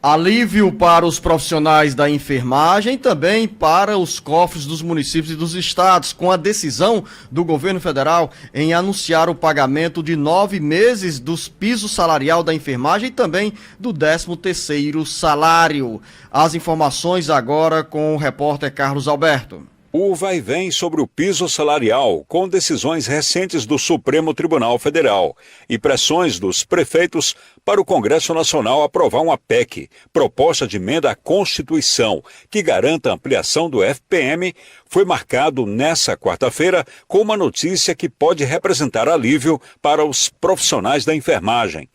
Alívio para os profissionais da enfermagem e também para os cofres dos municípios e dos estados, com a decisão do governo federal em anunciar o pagamento de 9 meses dos pisos salarial da enfermagem e também do 13º salário. As informações agora com o repórter Carlos Alberto. O vai-vem sobre o piso salarial, com decisões recentes do Supremo Tribunal Federal e pressões dos prefeitos para o Congresso Nacional aprovar uma PEC, proposta de emenda à Constituição, que garanta a ampliação do FPM, foi marcado nesta quarta-feira com uma notícia que pode representar alívio para os profissionais da enfermagem.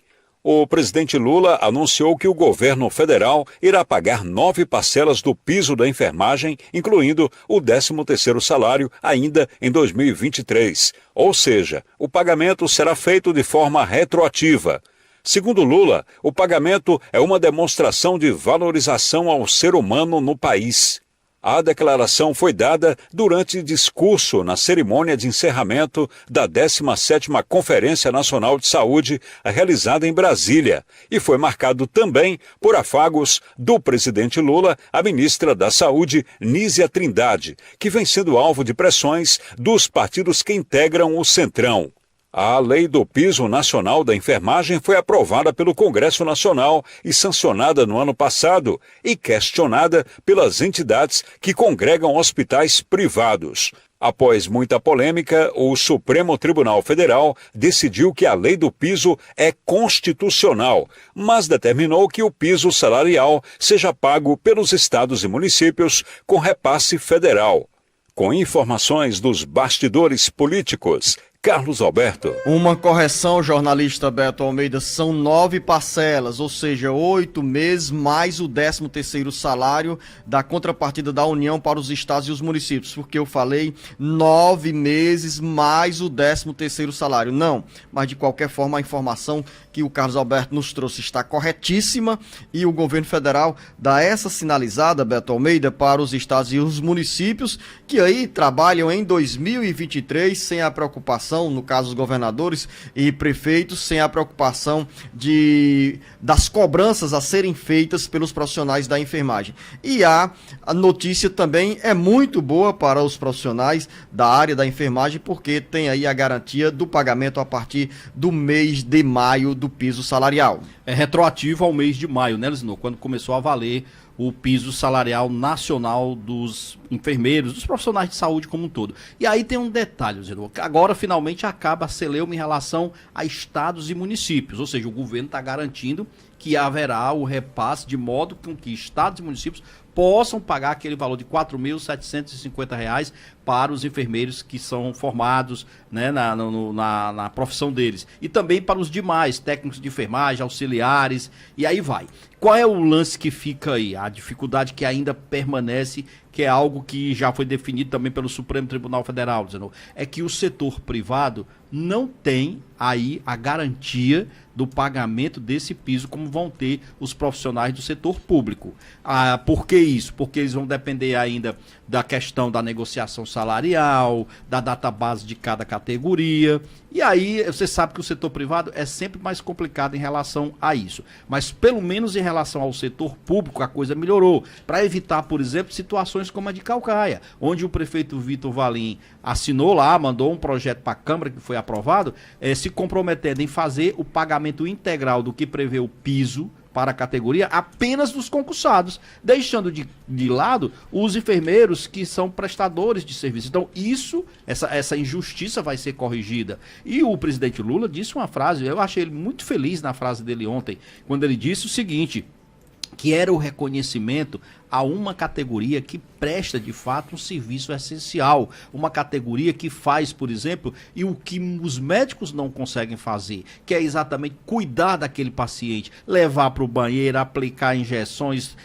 O presidente Lula anunciou que o governo federal irá pagar 9 parcelas do piso da enfermagem, incluindo o 13º salário, ainda em 2023. Ou seja, o pagamento será feito de forma retroativa. Segundo Lula, o pagamento é uma demonstração de valorização ao ser humano no país. A declaração foi dada durante discurso na cerimônia de encerramento da 17ª Conferência Nacional de Saúde, realizada em Brasília, e foi marcado também por afagos do presidente Lula à ministra da Saúde, Nízia Trindade, que vem sendo alvo de pressões dos partidos que integram o Centrão. A Lei do Piso Nacional da Enfermagem foi aprovada pelo Congresso Nacional e sancionada no ano passado e questionada pelas entidades que congregam hospitais privados. Após muita polêmica, o Supremo Tribunal Federal decidiu que a Lei do Piso é constitucional, mas determinou que o piso salarial seja pago pelos estados e municípios com repasse federal. Com informações dos bastidores políticos, Carlos Alberto. Uma correção, jornalista Beto Almeida, são 9 parcelas, ou seja, 8 meses mais o 13º salário da contrapartida da União para os estados e os municípios, porque eu falei 9 meses mais o 13º salário. Não, mas de qualquer forma a informação que o Carlos Alberto nos trouxe está corretíssima e o governo federal dá essa sinalizada, Beto Almeida, para os estados e os municípios que aí trabalham em 2023 sem a preocupação, no caso os governadores e prefeitos, sem a preocupação das cobranças a serem feitas pelos profissionais da enfermagem. E a notícia também é muito boa para os profissionais da área da enfermagem, porque tem aí a garantia do pagamento a partir do mês de maio do piso salarial. É retroativo ao mês de maio, né, Lisnô? Quando começou a valer o piso salarial nacional dos enfermeiros, dos profissionais de saúde como um todo. E aí tem um detalhe, Lisnô, que agora finalmente acaba a celeuma em relação a estados e municípios, ou seja, o governo está garantindo que haverá o repasse de modo com que estados e municípios possam pagar aquele valor de R$ 4.750 para os enfermeiros que são formados, né, na profissão deles. E também para os demais técnicos de enfermagem, auxiliares, e aí vai. Qual é o lance que fica aí? A dificuldade que ainda permanece, que é algo que já foi definido também pelo Supremo Tribunal Federal, dizendo, é que o setor privado não tem aí a garantia do pagamento desse piso como vão ter os profissionais do setor público. Por que isso? Porque eles vão depender ainda da questão da negociação salarial, da database de cada categoria. E aí você sabe que o setor privado é sempre mais complicado em relação a isso. Mas pelo menos em relação ao setor público a coisa melhorou. Para evitar, por exemplo, situações como a de Caucaia, onde o prefeito Vitor Valim assinou lá, mandou um projeto para a Câmara que foi aprovado, se comprometendo em fazer o pagamento integral do que prevê o piso para a categoria apenas dos concursados, deixando de lado os enfermeiros que são prestadores de serviço. Então essa injustiça vai ser corrigida. E o presidente Lula disse uma frase, eu achei ele muito feliz na frase dele ontem, quando ele disse o seguinte, que era o reconhecimento a uma categoria que presta de fato um serviço essencial, uma categoria que faz, por exemplo, e o que os médicos não conseguem fazer, que é exatamente cuidar daquele paciente, levar para o banheiro, aplicar injeções,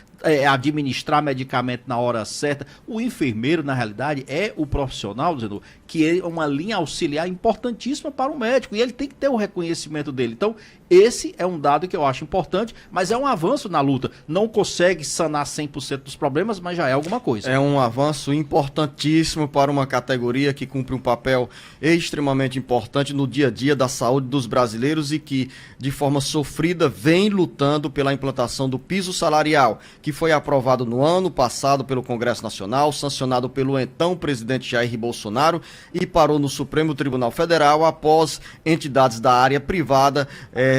administrar medicamento na hora certa. O enfermeiro, na realidade, é o profissional, dizendo, que é uma linha auxiliar importantíssima para o médico, e ele tem que ter o reconhecimento dele. Então, esse é um dado que eu acho importante, mas é um avanço na luta. Não consegue sanar 100% dos problemas, mas já é alguma coisa. É um avanço importantíssimo para uma categoria que cumpre um papel extremamente importante no dia a dia da saúde dos brasileiros e que, de forma sofrida, vem lutando pela implantação do piso salarial, que foi aprovado no ano passado pelo Congresso Nacional, sancionado pelo então presidente Jair Bolsonaro e parou no Supremo Tribunal Federal após entidades da área privada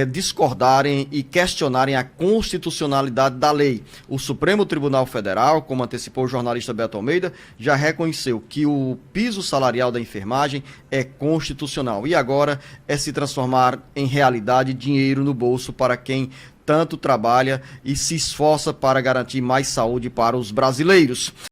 discordarem e questionarem a constitucionalidade da lei. O Supremo Tribunal Federal, como antecipou o jornalista Beto Almeida, já reconheceu que o piso salarial da enfermagem é constitucional e agora é se transformar em realidade dinheiro no bolso para quem tanto trabalha e se esforça para garantir mais saúde para os brasileiros.